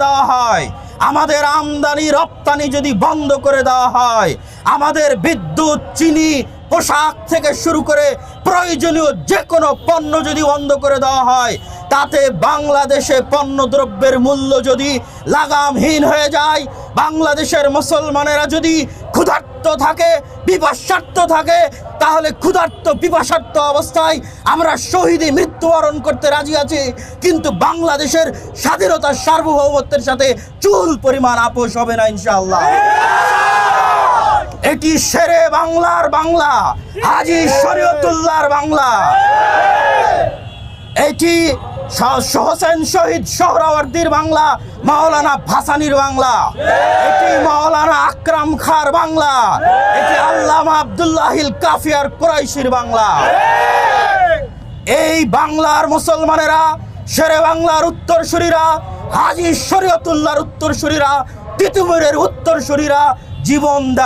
দেওয়া হয়, আমাদের আমদানি রপ্তানি যদি বন্ধ করে দেওয়া হয়, আমাদের বিদ্যুৎ, চিনি, পোশাক থেকে শুরু করে প্রয়োজনীয় যে কোনো পণ্য যদি বন্ধ করে দেওয়া হয়, তাতে বাংলাদেশে পণ্যদ্রব্যের মূল্য যদি লাগামহীন হয়ে যায়, বাংলাদেশের মুসলমানেরা যদি ক্ষুধার্ত থাকে, পিপাসার্ত থাকে, তাহলে ক্ষুধার্ত পিপাসার্ত অবস্থায় আমরা শহীদে মৃত্যুবরণ করতে রাজি আছি, কিন্তু বাংলাদেশের স্বাধীনতার সার্বভৌমত্বের সাথে চুল পরিমাণ আপোষ হবে না ইনশাআল্লাহ। এটি শেরে বাংলার বাংলা, হাজী শরীয়তুল্লাহর বাংলা, এটি হোসেন শহীদ সোহরাওয়ার্দীর বাংলা, মাওলানা ভাসানীর বাংলা, এটি মাওলানা আকরাম খাঁর বাংলা, এটি আল্লামা আব্দুল্লাহিল কাফিয়ার কুরাইশির বাংলা। এই বাংলার মুসলমানেরা, শেরে বাংলার উত্তরসূরিরা, হাজী শরীয়তুল্লাহর উত্তরসূরিরা, তিতুমীরের উত্তরসূরিরা জীবন দেওয়া